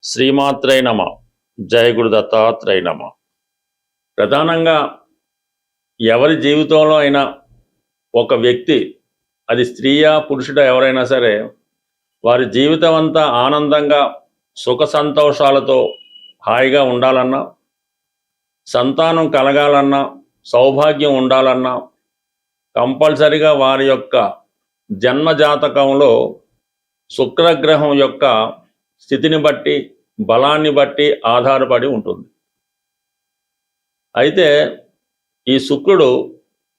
శ్రీమాత్రై నమ. జయ గురు దత్తాత్రేయ నమ. ప్రధానంగా ఎవరి జీవితంలో అయినా ఒక వ్యక్తి, అది స్త్రీయా పురుషుడా ఎవరైనా సరే, వారి జీవితం అంతా ఆనందంగా సుఖ సంతోషాలతో హాయిగా ఉండాలన్నా, సంతానం కలగాలన్నా, సౌభాగ్యం ఉండాలన్నా కంపల్సరిగా వారి యొక్క జన్మజాతకంలో శుక్రగ్రహం యొక్క స్థితిని బట్టి, బలాన్ని బట్టి ఆధారపడి ఉంటుంది. అయితే ఈ శుక్రుడు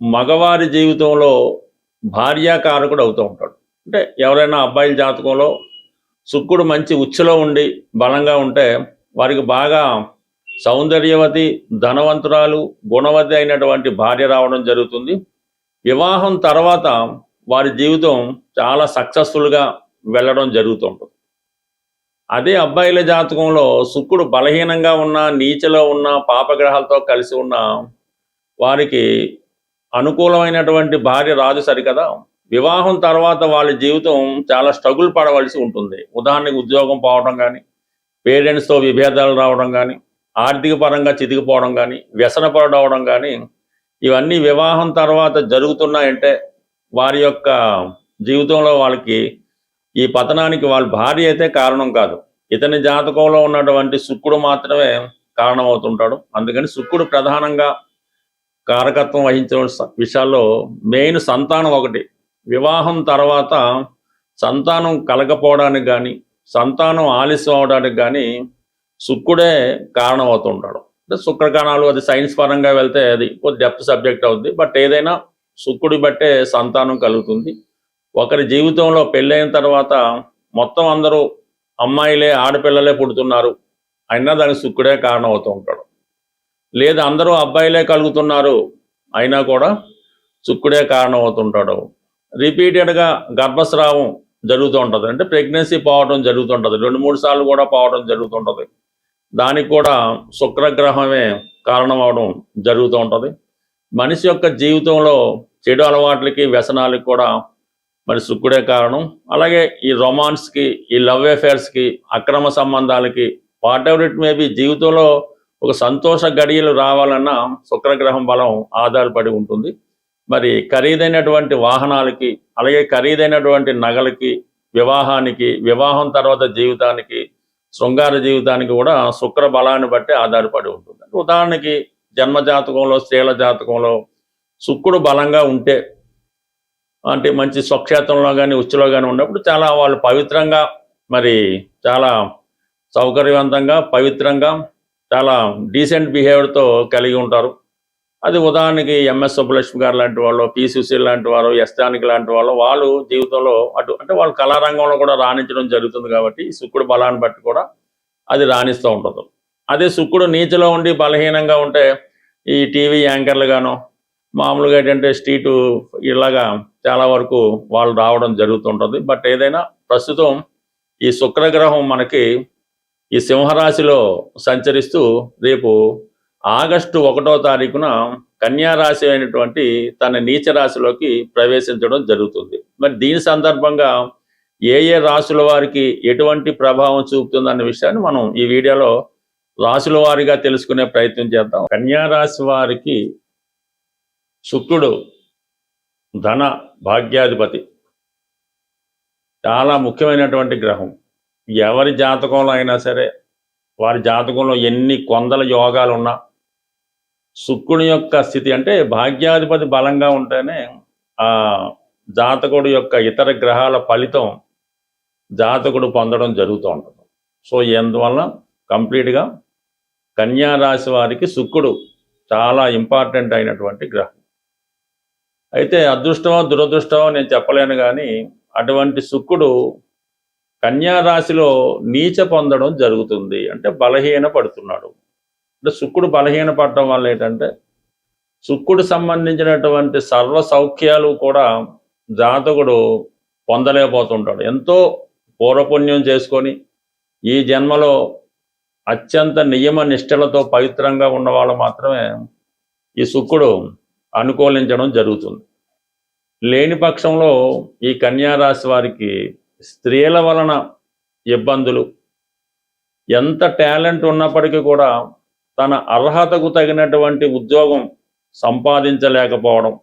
మగవారి జీవితంలో భార్యాకారకుడు అవుతూ ఉంటాడు. అంటే ఎవరైనా అబ్బాయిల జాతకంలో శుక్రుడు మంచి ఉచ్చులో ఉండి బలంగా ఉంటే వారికి బాగా సౌందర్యవతి, ధనవంతురాలు, గుణవతి అయినటువంటి భార్య రావడం జరుగుతుంది. వివాహం తర్వాత వారి జీవితం చాలా సక్సెస్ఫుల్గా వెళ్ళడం జరుగుతుంటుంది. అదే అబ్బాయిల జాతకంలో శుక్రుడు బలహీనంగా ఉన్న, నీచలో ఉన్న, పాపగ్రహాలతో కలిసి ఉన్న వారికి అనుకూలమైనటువంటి భార్య రాదు సరికదా. వివాహం తర్వాత వాళ్ళ జీవితం చాలా స్ట్రగుల్ పడవలసి ఉంటుంది. ఉదాహరణకు ఉద్యోగం పోవడం కానీ, పేరెంట్స్తో విభేదాలు రావడం కానీ, ఆర్థిక పరంగా చితికిపోవడం కానీ, వ్యసనపడవడం కానీ, ఇవన్నీ వివాహం తర్వాత జరుగుతున్నాయంటే వారి యొక్క జీవితంలో వాళ్ళకి ఈ పతనానికి వాళ్ళ భార్య అయితే కారణం కాదు. ఇతని జాతకంలో ఉన్నటువంటి శుక్రుడు మాత్రమే కారణమవుతుంటాడు. అందుకని శుక్రుడు ప్రధానంగా కారకత్వం వహించిన విషయాల్లో మెయిన్ సంతానం ఒకటి. వివాహం తర్వాత సంతానం కలగపోవడానికి కానీ, సంతానం ఆలస్యం అవడానికి కానీ శుక్రుడే కారణం అవుతుంటాడు. అంటే శుక్రకణాలు, అది సైన్స్ పరంగా వెళ్తే అది డెప్త్ సబ్జెక్ట్ అవుతుంది. బట్ ఏదైనా శుక్రుడి బట్టే సంతానం కలుగుతుంది. ఒకరి జీవితంలో పెళ్ళైన తర్వాత మొత్తం అందరూ అమ్మాయిలే, ఆడపిల్లలే పుడుతున్నారు అయినా దానికి శుక్రుడే కారణం అవుతూ ఉంటాడు. లేదా అందరూ అబ్బాయిలే కలుగుతున్నారు అయినా కూడా శుక్రుడే కారణం అవుతుంటాడు. రిపీటెడ్గా గర్భస్రావం జరుగుతూ ఉంటుంది, అంటే ప్రెగ్నెన్సీ పోవడం జరుగుతుంటుంది, 2-3 సార్లు కూడా పోవడం జరుగుతుంటుంది. దానికి కూడా శుక్రగ్రహమే కారణం అవడం జరుగుతూ ఉంటుంది. మనిషి యొక్క జీవితంలో చెడు అలవాట్లకి, వ్యసనాలకి కూడా మరి శుక్రుడే కారణం. అలాగే ఈ రొమాన్స్కి, ఈ లవ్ అఫేర్స్కి, అక్రమ సంబంధాలకి, వాట్ ఎవర్ ఇట్ మేబీ, జీవితంలో ఒక సంతోష గడియలు రావాలన్నా శుక్రగ్రహం బలం ఆధారపడి ఉంటుంది. మరి ఖరీదైనటువంటి వాహనాలకి, అలాగే ఖరీదైనటువంటి నగలకి, వివాహానికి, వివాహం తర్వాత జీవితానికి, శృంగార జీవితానికి కూడా శుక్ర బలాన్ని బట్టి ఆధారపడి ఉంటుంది. ఉదాహరణకి జన్మజాతకంలో, స్త్రీల జాతకంలో శుక్రుడు బలంగా ఉంటే, అంటే మంచి స్వక్షేత్రంలో కానీ, ఉచ్చులో కానీ ఉన్నప్పుడు చాలా వాళ్ళు పవిత్రంగా, మరి చాలా సౌకర్యవంతంగా, పవిత్రంగా, చాలా డీసెంట్ బిహేవియర్తో కలిగి ఉంటారు. అది ఉదాహరణకి ఎంఎస్ సుబ్బలక్ష్మి గారు లాంటి వాళ్ళు, పి సుశీల్ లాంటి వారు, ఎస్ జానకి లాంటి వాళ్ళు జీవితంలో అంటే వాళ్ళు కళారంగంలో కూడా రాణించడం జరుగుతుంది. కాబట్టి ఈ శుక్రుడు బలాన్ని బట్టి కూడా అది రాణిస్తూ ఉంటుంది. అదే శుక్రుడు నీచలో ఉండి బలహీనంగా ఉంటే ఈ టీవీ యాంకర్లుగానో, మామూలుగా ఏంటంటే స్ట్రీటు, ఇలాగా చాలా వరకు వాళ్ళు రావడం జరుగుతుంటుంది. బట్ ఏదైనా ప్రస్తుతం ఈ శుక్రగ్రహం మనకి ఈ సింహరాశిలో సంచరిస్తూ రేపు ఆగస్టు 1వ తారీఖున కన్యారాశి అయినటువంటి తన నీచ రాశిలోకి ప్రవేశించడం జరుగుతుంది. మరి దీని సందర్భంగా ఏ ఏ రాశుల వారికి ఎటువంటి ప్రభావం చూపుతుందన్న విషయాన్ని మనం ఈ వీడియోలో రాశుల వారిగా తెలుసుకునే ప్రయత్నం చేద్దాం. కన్యారాశి వారికి శుక్రుడు ధన భాగ్యాధిపతి, చాలా ముఖ్యమైనటువంటి గ్రహం. ఎవరి జాతకంలో అయినా సరే, వారి జాతకంలో ఎన్ని కొందల యోగాలు ఉన్నా శుక్రుని యొక్క స్థితి, అంటే భాగ్యాధిపతి బలంగా ఉంటేనే ఆ జాతకుడు యొక్క ఇతర గ్రహాల ఫలితం జాతకుడు పొందడం జరుగుతూ ఉంటుంది. సో ఎందువల్ల కంప్లీట్గా కన్యారాశి వారికి శుక్రుడు చాలా ఇంపార్టెంట్ అయినటువంటి గ్రహం. అయితే అదృష్టమో దురదృష్టమో నేను చెప్పలేను, కానీ అటువంటి శుక్రుడు కన్యారాశిలో నీచ పొందడం జరుగుతుంది, అంటే బలహీన పడుతున్నాడు. అంటే శుక్రుడు బలహీన పడటం వల్ల ఏంటంటే శుక్రుడు సంబంధించినటువంటి సర్వ సౌఖ్యాలు కూడా జాతకుడు పొందలేకపోతుంటాడు. ఎంతో పూర్వపుణ్యం చేసుకొని ఈ జన్మలో అత్యంత నియమ నిష్టలతో పవిత్రంగా ఉన్నవాళ్ళు మాత్రమే ఈ శుక్రుడు అనుకూలించడం జరుగుతుంది. లేని పక్షంలో ఈ కన్యారాశి వారికి స్త్రీల వలన ఇబ్బందులు, ఎంత టాలెంట్ ఉన్నప్పటికీ కూడా తన అర్హతకు తగినటువంటి ఉద్యోగం సంపాదించలేకపోవడం,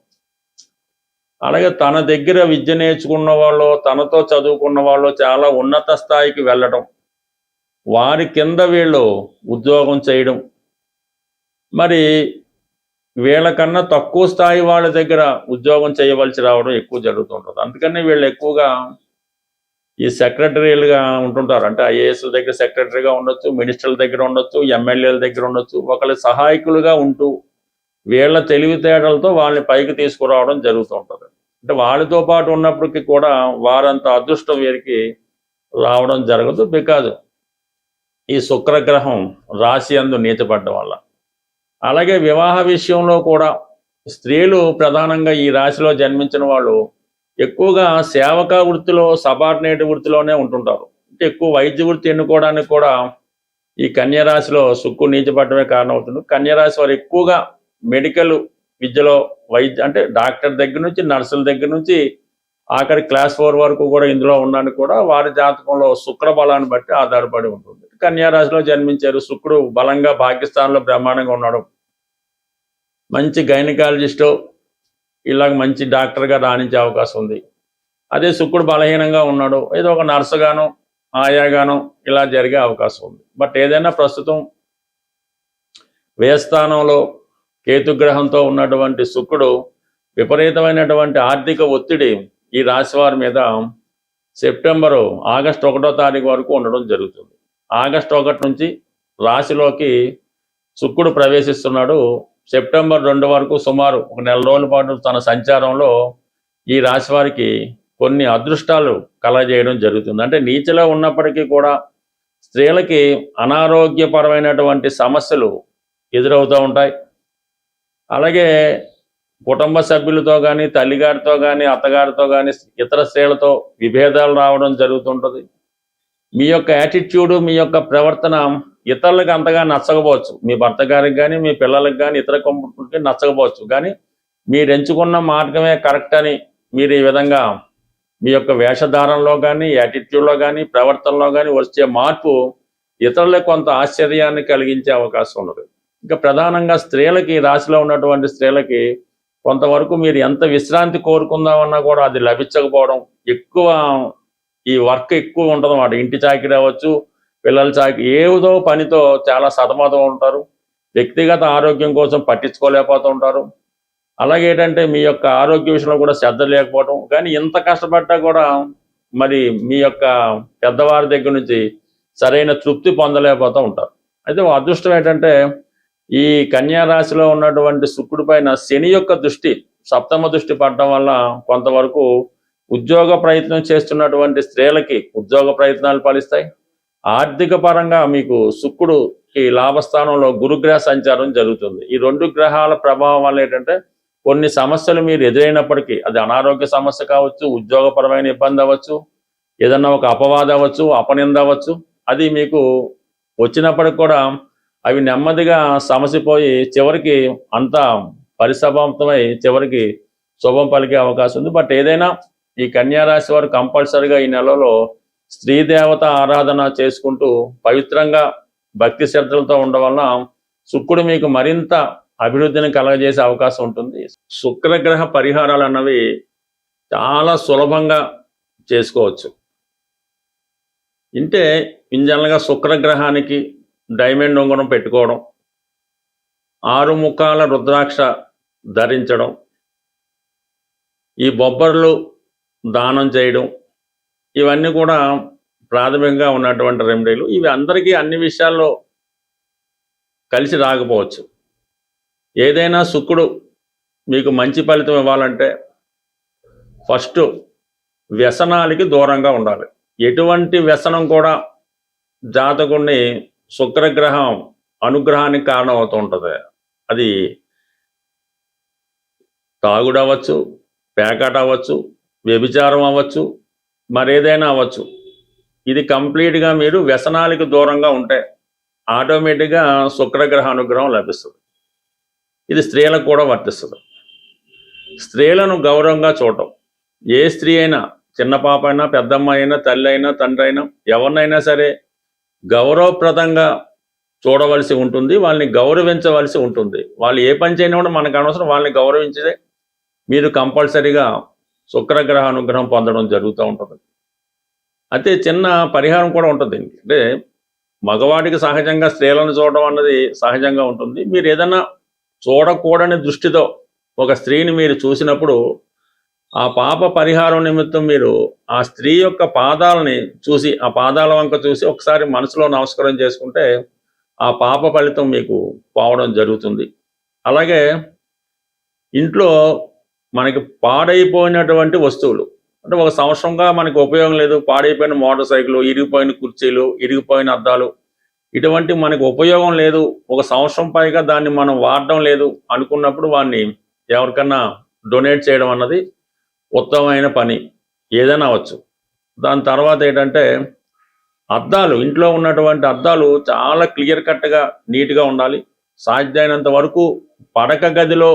అలాగే తన దగ్గర విద్య నేర్చుకున్న వాళ్ళు, తనతో చదువుకున్న వాళ్ళు చాలా ఉన్నత స్థాయికి వెళ్ళడం, వారి కింద వీళ్ళు ఉద్యోగం చేయడం, మరి వీళ్ళకన్నా తక్కువ స్థాయి వాళ్ళ దగ్గర ఉద్యోగం చేయవలసి రావడం ఎక్కువ జరుగుతుంటుంది. అందుకని వీళ్ళు ఎక్కువగా ఈ సెక్రటరీలుగా ఉంటుంటారు. అంటే ఐఏఎస్ దగ్గర సెక్రటరీగా ఉండొచ్చు, మినిస్టర్ల దగ్గర ఉండొచ్చు, ఎమ్మెల్యేల దగ్గర ఉండొచ్చు. ఒకళ్ళ సహాయకులుగా ఉంటూ వీళ్ళ తెలివితేటలతో వాళ్ళని పైకి తీసుకురావడం జరుగుతూ ఉంటుంది. అంటే వాళ్ళతో పాటు ఉన్నప్పటికీ కూడా వారంత అదృష్టం వీరికి రావడం జరగదు. బికాజ్ ఈ శుక్రగ్రహం రాశి అందు నీచపడడం వల్ల. అలాగే వివాహ విషయంలో కూడా స్త్రీలు ప్రధానంగా ఈ రాశిలో జన్మించిన వాళ్ళు ఎక్కువగా సేవకా వృత్తిలో, సబార్డినేట్ వృత్తిలోనే ఉంటుంటారు. అంటే ఎక్కువ వైద్య వృత్తి ఎన్నుకోవడానికి కూడా ఈ కన్యరాశిలో శుక్రుడు నీచపడమే కారణం అవుతుంది. కన్యరాశి వారు ఎక్కువగా మెడికల్ విద్యలో అంటే డాక్టర్ దగ్గర నుంచి, నర్సుల దగ్గర నుంచి ఆఖరి క్లాస్ 4 వరకు కూడా ఇందులో ఉండడానికి కూడా వారి జాతకంలో శుక్ర బలాన్ని బట్టి ఆధారపడి ఉంటుంది. కన్యారాశిలో జన్మించారు, శుక్రుడు బలంగా భాగ్యస్థానంలో బ్రహ్మాండంగా ఉన్నాడు, మంచి గైనకాలజిస్టు ఇలాగ మంచి డాక్టర్గా రాణించే అవకాశం ఉంది. అదే శుక్రుడు బలహీనంగా ఉన్నాడు, ఏదో ఒక నర్సుగానో ఆయాగానో ఇలా జరిగే అవకాశం ఉంది. బట్ ఏదైనా ప్రస్తుతం వ్యయస్థానంలో కేతుగ్రహంతో ఉన్నటువంటి శుక్రుడు విపరీతమైనటువంటి ఆర్థిక ఒత్తిడి ఈ రాశి వారి మీద ఆగస్టు 1వ తారీఖు వరకు ఉండడం జరుగుతుంది. ఆగస్టు 1 నుంచి రాశిలోకి శుక్రుడు ప్రవేశిస్తున్నాడు. సెప్టెంబర్ 2 వరకు సుమారు 1 నెల రోజుల పాటు తన సంచారంలో ఈ రాశి వారికి కొన్ని అదృష్టాలు కలగజేయడం జరుగుతుంది. అంటే నీచలో ఉన్నప్పటికీ కూడా స్త్రీలకి అనారోగ్యపరమైనటువంటి సమస్యలు ఎదురవుతూ ఉంటాయి. అలాగే కుటుంబ సభ్యులతో కానీ, తల్లిగారితో కానీ, అత్తగారితో కానీ, ఇతర స్త్రీలతో విభేదాలు రావడం జరుగుతుంటుంది. మీ యొక్క యాటిట్యూడు, మీ యొక్క ప్రవర్తన ఇతరులకు అంతగా నచ్చకపోవచ్చు, మీ భర్త గారికి కానీ, మీ పిల్లలకు కానీ, ఇతర కుటుంబానికి నచ్చకపోవచ్చు. కానీ మీరు ఎంచుకున్న మార్గమే కరెక్ట్ అని మీరు ఈ విధంగా మీ యొక్క వేషధారణలో కానీ, యాటిట్యూడ్లో కానీ, ప్రవర్తనలో కానీ వచ్చే మార్పు ఇతరులకు కొంత ఆశ్చర్యాన్ని కలిగించే అవకాశం ఉన్నది. ఇంకా ప్రధానంగా స్త్రీలకి, రాశిలో ఉన్నటువంటి స్త్రీలకి కొంతవరకు మీరు ఎంత విశ్రాంతి కోరుకుందామన్నా కూడా అది లభించకపోవడం, ఎక్కువ ఈ వర్క్ ఎక్కువ ఉంటుంది అన్నమాట. ఇంటి చాకిరీ అవ్వచ్చు, పిల్లల చాకిరీ, ఏదో పనితో చాలా సతమతం ఉంటారు. వ్యక్తిగత ఆరోగ్యం కోసం పట్టించుకోలేకపోతూ ఉంటారు. అలాగే ఏంటంటే మీ యొక్క ఆరోగ్య విషయంలో కూడా శ్రద్ధ లేకపోవడం. కానీ ఇంత కష్టపడ్డా కూడా మరి మీ యొక్క పెద్దవారి దగ్గర నుంచి సరైన తృప్తి పొందలేకపోతూ ఉంటారు. అయితే అదృష్టం ఏంటంటే ఈ కన్యా రాశిలో ఉన్నటువంటి శుక్రుడి పైన శని యొక్క దృష్టి, సప్తమ దృష్టి పడడం వల్ల కొంతవరకు ఉద్యోగ ప్రయత్నం చేస్తున్నటువంటి స్త్రీలకి ఉద్యోగ ప్రయత్నాలు ఫలిస్తాయి. ఆర్థిక పరంగా మీకు శుక్రుడికి లాభస్థానంలో గురుగ్రహ సంచారం జరుగుతుంది. ఈ 2 గ్రహాల ప్రభావం వల్ల ఏంటంటే కొన్ని సమస్యలు మీరు ఎదురైనప్పటికీ, అది అనారోగ్య సమస్య కావచ్చు, ఉద్యోగపరమైన ఇబ్బంది అవ్వచ్చు, ఏదన్నా ఒక అపవాదం అవ్వచ్చు, అపనింద అవ్వచ్చు, అది మీకు వచ్చినప్పటికి కూడా అవి నెమ్మదిగా సమసిపోయి చివరికి అంతా పరిసమాప్తమై చివరికి శుభం పలికే అవకాశం ఉంది. బట్ ఏదైనా ఈ కన్యా రాశి వారు కంపల్సరిగా ఈ నెలలో స్త్రీ దేవత ఆరాధన చేసుకుంటూ పవిత్రంగా భక్తి శ్రద్ధలతో ఉండడం వలన శుక్రుడు మీకు మరింత అభివృద్ధిని కలగజేసే అవకాశం ఉంటుంది. శుక్రగ్రహ పరిహారాలు అన్నవి చాలా సులభంగా చేసుకోవచ్చు. అంటే ఇంజనరల్గా శుక్రగ్రహానికి డైమండ్ ఉంగరం పెట్టుకోవడం, 6 ముఖాల రుద్రాక్ష ధరించడం, ఈ బొబ్బర్లు దానం చేయడం, ఇవన్నీ కూడా ప్రాథమికంగా ఉన్నటువంటి రెమెడీలు. ఇవి అందరికీ అన్ని విషయాల్లో కలిసి రాకపోవచ్చు. ఏదైనా శుక్రుడు మీకు మంచి ఫలితం ఇవ్వాలంటే ఫస్ట్ వ్యసనాలకి దూరంగా ఉండాలి. ఎటువంటి వ్యసనం కూడా జాతకుడిని శుక్రగ్రహం అనుగ్రహానికి కారణం అవుతూ ఉంటుంది. అది తాగుడు అవ్వచ్చు, పేకాట అవ్వచ్చు, వ్యభిచారం అవ్వచ్చు, మరేదైనా అవ్వచ్చు. ఇది కంప్లీట్గా మీరు వ్యసనాలకు దూరంగా ఉంటే ఆటోమేటిక్గా శుక్రగ్రహ అనుగ్రహం లభిస్తుంది. ఇది స్త్రీలకు కూడా వర్తిస్తుంది. స్త్రీలను గౌరవంగా చూడటం, ఏ స్త్రీ అయినా, చిన్న పాప అయినా, పెద్దమ్మ అయినా, తల్లి అయినా, తండ్రి అయినా, ఎవరినైనా సరే గౌరవప్రదంగా చూడవలసి ఉంటుంది, వాళ్ళని గౌరవించవలసి ఉంటుంది. వాళ్ళు ఏ పని చేయని కూడా మనకు అనవసరం, వాళ్ళని గౌరవించే మీరు కంపల్సరీగా శుక్రగ్రహ అనుగ్రహం పొందడం జరుగుతూ ఉంటుంది. అయితే చిన్న పరిహారం కూడా ఉంటుంది. అంటే మగవాడికి సహజంగా స్త్రీలను చూడడం అన్నది సహజంగా ఉంటుంది. మీరు ఏదన్నా చూడకూడని దృష్టితో ఒక స్త్రీని మీరు చూసినప్పుడు ఆ పాప పరిహారం నిమిత్తం మీరు ఆ స్త్రీ యొక్క పాదాలని చూసి, ఆ పాదాల వంక చూసి ఒకసారి మనసులో నమస్కారం చేసుకుంటే ఆ పాప ఫలితం మీకు పోవడం జరుగుతుంది. అలాగే ఇంట్లో మనకి పాడైపోయినటువంటి వస్తువులు, అంటే ఒక సంవత్సరంగా మనకు ఉపయోగం లేదు, పాడైపోయిన మోటార్ సైకిల్, ఇరిగిపోయిన కుర్చీలు, ఇరిగిపోయిన అద్దాలు, ఇటువంటి మనకు ఉపయోగం లేదు, ఒక సంవత్సరం పైగా దాన్ని మనం వాడడం లేదు అనుకున్నప్పుడు వాడిని ఎవరికన్నా డొనేట్ చేయడం అన్నది ఉత్తమమైన పని, ఏదైనా అవ్వచ్చు. దాని తర్వాత ఏంటంటే అద్దాలు, ఇంట్లో ఉన్నటువంటి అద్దాలు చాలా క్లియర్ కట్గా నీట్గా ఉండాలి. సాధ్యమైనంత వరకు పడక గదిలో,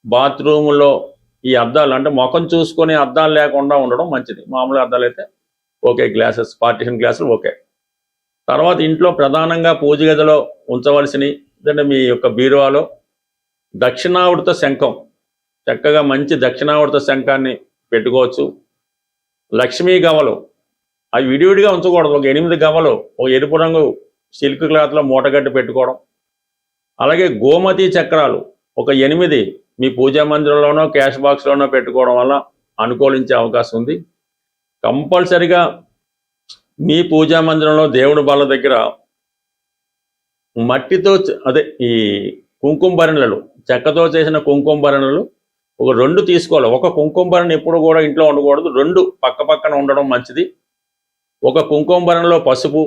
బాత్రూములో ఈ అద్దాలు, అంటే ముఖం చూసుకొని అద్దాలు లేకుండా ఉండడం మంచిది. మామూలు అద్దాలు అయితే ఓకే, గ్లాసెస్, పార్టిషన్ గ్లాసులు ఓకే. తర్వాత ఇంట్లో ప్రధానంగా పూజ గదిలో ఉంచవలసినవి అంటే మీ యొక్క బీరువాలో దక్షిణావృత శంఖం, చక్కగా మంచి దక్షిణావృత శంఖాన్ని పెట్టుకోవచ్చు. లక్ష్మీ గవలు, అవి విడివిడిగా ఉంచకూడదు. ఒక 8 గవలు ఒక ఎరుపు రంగు సిల్క్ క్లాత్లో మూటగట్టి పెట్టుకోవడం. అలాగే గోమతి చక్రాలు ఒక 8 మీ పూజా మందిరంలోనో క్యాష్ బాక్స్లోనో పెట్టుకోవడం వల్ల అనుకూలించే అవకాశం ఉంది. కంపల్సరిగా మీ పూజా మందిరంలో దేవుడి బల్ల దగ్గర మట్టితో అదే ఈ కుంకుమ భరణలు, చెక్కతో చేసిన కుంకుమ భరణలు ఒక 2 తీసుకోవాలి. ఒక కుంకుమ భరణ ఎప్పుడు కూడా ఇంట్లో ఉండకూడదు, 2 పక్క పక్కన ఉండడం మంచిది. ఒక కుంకుమ భరణలో పసుపు,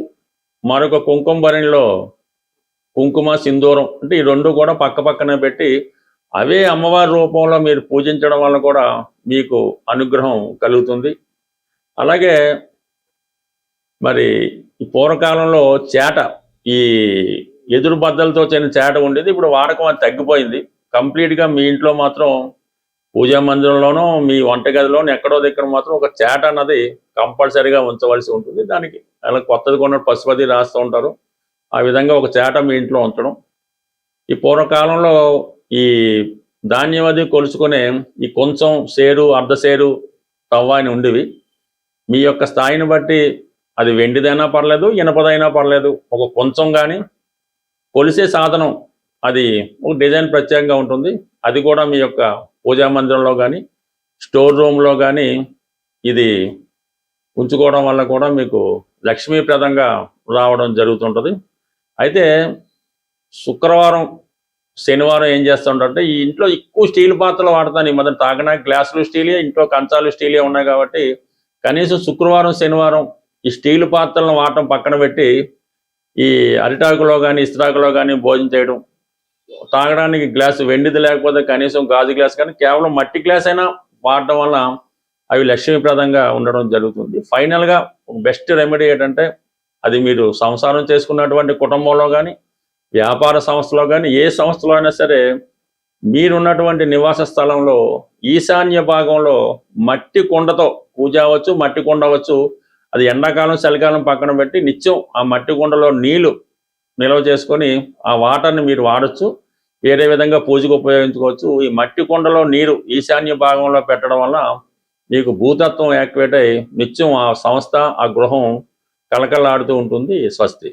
మరొక కుంకుమ భరణలో కుంకుమ, సింధూరం, అంటే ఈ 2 కూడా పక్క పక్కనే పెట్టి అవే అమ్మవారి రూపంలో మీరు పూజించడం వల్ల కూడా మీకు అనుగ్రహం కలుగుతుంది. అలాగే మరి ఈ పూర్వకాలంలో చేట, ఈ ఎదురు బద్దలతో చేసిన చేట ఉండేది, ఇప్పుడు వాడకం అది తగ్గిపోయింది. కంప్లీట్గా మీ ఇంట్లో మాత్రం పూజా మందిరంలోనో మీ వంటగదిలోనో ఎక్కడో దగ్గర మాత్రం ఒక చేట అన్నది కంపల్సరీగా ఉంచవలసి ఉంటుంది. దానికి అలా కొత్తది కొన్న పశుపతి రాస్తూ ఉంటారు, ఆ విధంగా ఒక చేట మీ ఇంట్లో ఉంచడం. ఈ పూర్వకాలంలో ఈ ధాన్యం అది కొలుచుకునే ఈ కొంచెం సేరు, అర్ధ సేరు తవ్వ అని ఉండేవి. మీ యొక్క స్థాయిని బట్టి అది వెండిదైనా పర్లేదు, ఇనపదైనా పర్లేదు, ఒక కొంచెం కానీ కొలిసే సాధనం అది ఒక డిజైన్ ప్రత్యేకంగా ఉంటుంది. అది కూడా మీ యొక్క పూజా మందిరంలో కానీ స్టోర్ రూమ్లో కానీ ఇది ఉంచుకోవడం వల్ల కూడా మీకు లక్ష్మీప్రదంగా రావడం జరుగుతుంటుంది. అయితే శుక్రవారం, శనివారం ఏం చేస్తుంటే ఈ ఇంట్లో ఎక్కువ స్టీల్ పాత్రలు వాడతాను. ఈ మధ్య తాగడానికి గ్లాసులు స్టీలే, ఇంట్లో కంచాలు స్టీలే ఉన్నాయి కాబట్టి కనీసం శుక్రవారం, శనివారం ఈ స్టీల్ పాత్రలను వాడటం పక్కన పెట్టి ఈ అరిటాకులో కానీ ఇస్త్రాకులో కానీ భోజనం చేయడం, తాగడానికి గ్లాసు వెండిది లేకపోతే కనీసం గాజు గ్లాస్ కానీ కేవలం మట్టి గ్లాస్ అయినా వాడటం వల్ల అవి లక్ష్మీప్రదంగా ఉండడం జరుగుతుంది. ఫైనల్గా బెస్ట్ రెమెడీ ఏంటంటే అది మీరు సంసారం చేసుకున్నటువంటి కుటుంబంలో కానీ వ్యాపార సంస్థలో కానీ ఏ సంస్థలో అయినా సరే మీరున్నటువంటి నివాస స్థలంలో ఈశాన్య భాగంలో మట్టి కుండతో పూజ అవ్వచ్చు, మట్టి కుండ అవ్వచ్చు, అది ఎండాకాలం చలికాలం పక్కన పెట్టి నిత్యం ఆ మట్టి కుండలో నీళ్లు నిల్వ చేసుకొని ఆ వాటర్ని మీరు వాడచ్చు. వేరే విధంగా పూజకు ఉపయోగించుకోవచ్చు. ఈ మట్టి కుండలో నీరు ఈశాన్య భాగంలో పెట్టడం వల్ల మీకు భూతత్వం యాక్టివేట్ అయ్యి నిత్యం ఆ సంస్థ, ఆ గృహం కలకలాడుతూ ఉంటుంది. స్వస్తి.